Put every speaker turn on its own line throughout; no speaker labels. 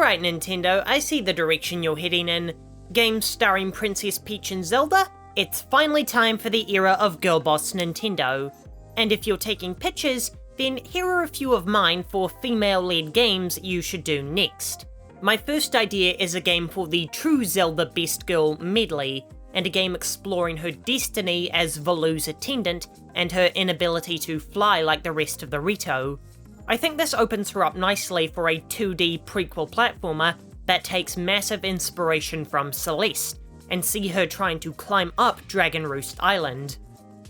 Alright Nintendo, I see the direction you're heading in. Games starring Princess Peach and Zelda? It's finally time for the era of Girl Boss Nintendo. And if you're taking pictures, then here are a few of mine for female-led games you should do next. My first idea is a game for the true Zelda best girl, Medli, and a game exploring her destiny as Volu's attendant and her inability to fly like the rest of the Rito. I think this opens her up nicely for a 2D prequel platformer that takes massive inspiration from Celeste, and see her trying to climb up Dragon Roost Island.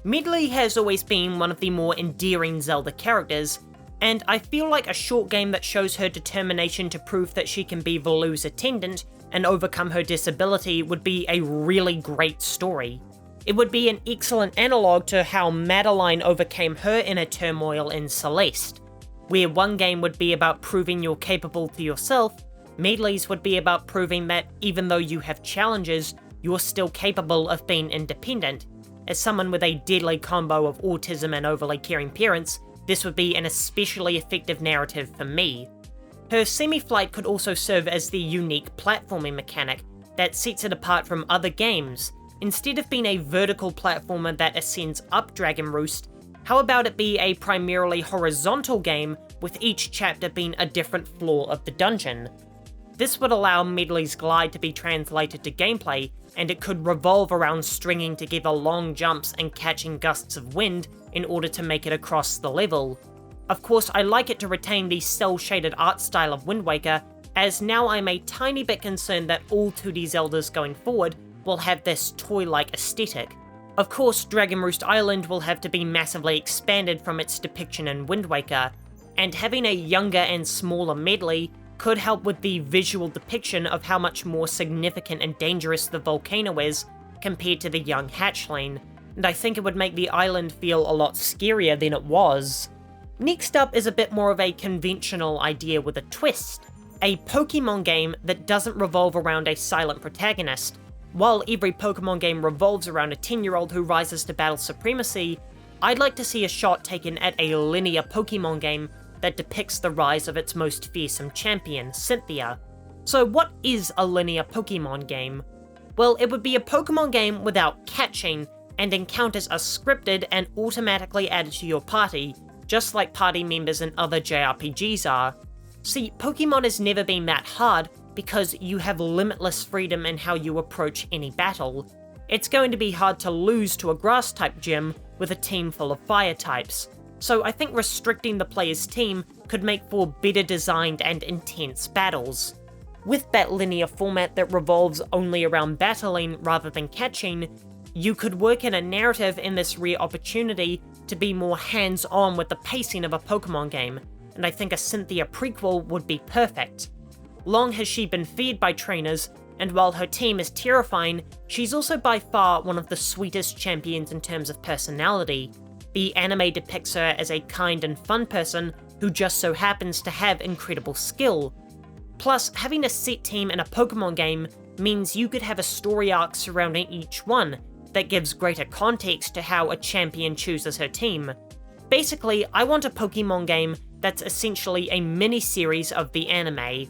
Medli has always been one of the more endearing Zelda characters, and I feel like a short game that shows her determination to prove that she can be Volu's attendant and overcome her disability would be a really great story. It would be an excellent analogue to how Madeline overcame her inner turmoil in Celeste, where one game would be about proving you're capable to yourself, Medli's would be about proving that even though you have challenges, you're still capable of being independent. As someone with a deadly combo of autism and overly caring parents, this would be an especially effective narrative for me. Her semi-flight could also serve as the unique platforming mechanic that sets it apart from other games. Instead of being a vertical platformer that ascends up Dragon Roost, how about it be a primarily horizontal game with each chapter being a different floor of the dungeon? This would allow Medli's glide to be translated to gameplay, and it could revolve around stringing together long jumps and catching gusts of wind in order to make it across the level. Of course, I like it to retain the cel-shaded art style of Wind Waker, as now I'm a tiny bit concerned that all 2D Zeldas going forward will have this toy-like aesthetic. Of course, Dragon Roost Island will have to be massively expanded from its depiction in Wind Waker, and having a younger and smaller Medli could help with the visual depiction of how much more significant and dangerous the volcano is compared to the young hatchling, and I think it would make the island feel a lot scarier than it was. Next up is a bit more of a conventional idea with a twist, a Pokemon game that doesn't revolve around a silent protagonist. While every Pokemon game revolves around a 10-year-old who rises to battle supremacy, I'd like to see a shot taken at a linear Pokemon game that depicts the rise of its most fearsome champion, Cynthia. So what is a linear Pokemon game? Well, it would be a Pokemon game without catching, and encounters are scripted and automatically added to your party, just like party members in other JRPGs are. See, Pokemon has never been that hard because you have limitless freedom in how you approach any battle. It's going to be hard to lose to a grass-type gym with a team full of fire types, so I think restricting the player's team could make for better designed and intense battles. With that linear format that revolves only around battling rather than catching, you could work in a narrative in this rare opportunity to be more hands-on with the pacing of a Pokemon game, and I think a Cynthia prequel would be perfect. Long has she been fed by trainers, and while her team is terrifying, she's also by far one of the sweetest champions in terms of personality. The anime depicts her as a kind and fun person who just so happens to have incredible skill. Plus, having a set team in a Pokemon game means you could have a story arc surrounding each one that gives greater context to how a champion chooses her team. Basically, I want a Pokemon game that's essentially a mini-series of the anime.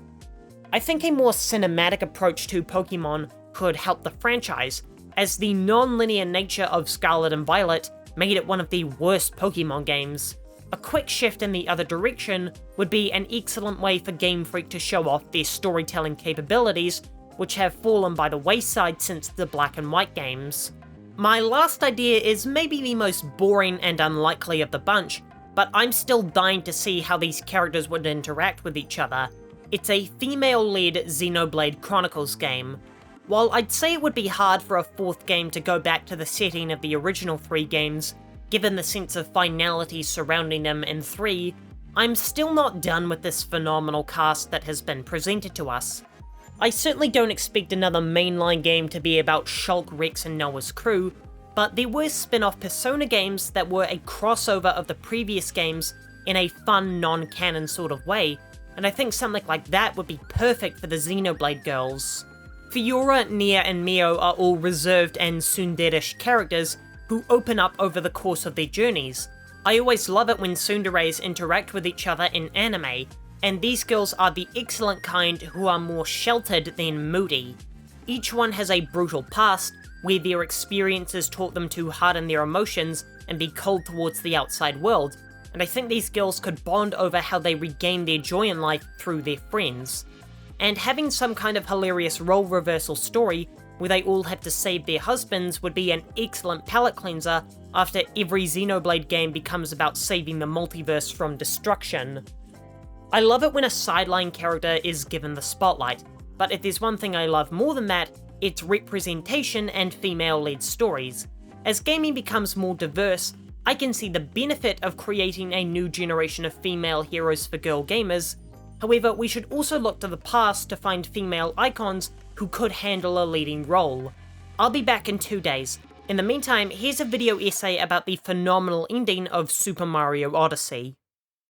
I think a more cinematic approach to Pokemon could help the franchise, as the non-linear nature of Scarlet and Violet made it one of the worst Pokemon games. A quick shift in the other direction would be an excellent way for Game Freak to show off their storytelling capabilities, which have fallen by the wayside since the Black and White games. My last idea is maybe the most boring and unlikely of the bunch, but I'm still dying to see how these characters would interact with each other. It's a female-led Xenoblade Chronicles game. While I'd say it would be hard for a fourth game to go back to the setting of the original 3 games, given the sense of finality surrounding them in 3, I'm still not done with this phenomenal cast that has been presented to us. I certainly don't expect another mainline game to be about Shulk, Rex, and Noah's crew, but there were spin-off Persona games that were a crossover of the previous games in a fun, non-canon sort of way, and I think something like that would be perfect for the Xenoblade girls. Fiora, Nia, and Mio are all reserved and tsundere-ish characters who open up over the course of their journeys. I always love it when tsunderes interact with each other in anime, And these girls are the excellent kind who are more sheltered than moody. Each one has a brutal past, where their experiences taught them to harden their emotions and be cold towards the outside world, and I think these girls could bond over how they regain their joy in life through their friends. And having some kind of hilarious role reversal story where they all have to save their husbands would be an excellent palate cleanser after every Xenoblade game becomes about saving the multiverse from destruction. I love it when a sideline character is given the spotlight, but if there's one thing I love more than that, it's representation and female-led stories. As gaming becomes more diverse, I can see the benefit of creating a new generation of female heroes for girl gamers. However, we should also look to the past to find female icons who could handle a leading role. I'll be back in 2 days. In the meantime, here's a video essay about the phenomenal ending of Super Mario Odyssey.